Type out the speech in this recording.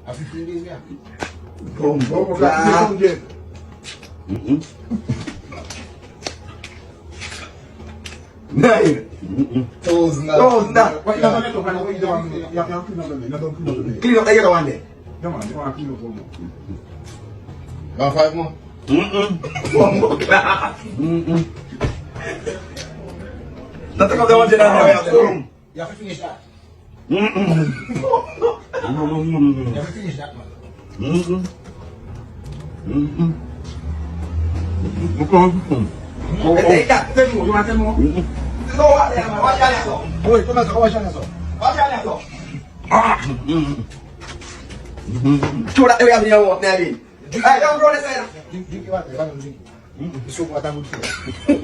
A 15 days, yeah. Boom. Nine. $1,000. What you have to do? Clean up the other one there. Want 5 more? One more glass. Don't take up the one that I have. You have to finish that. Mm-mm. You have to finish that, man. Take that. Tell me more. You want to tell me more? No, what? What's your name? Wait, come on, what's your name? What's your name? Show that the way I'm here, what, Nelly? Hey, don't go this way. Drink your water, drink. The soup water good for you.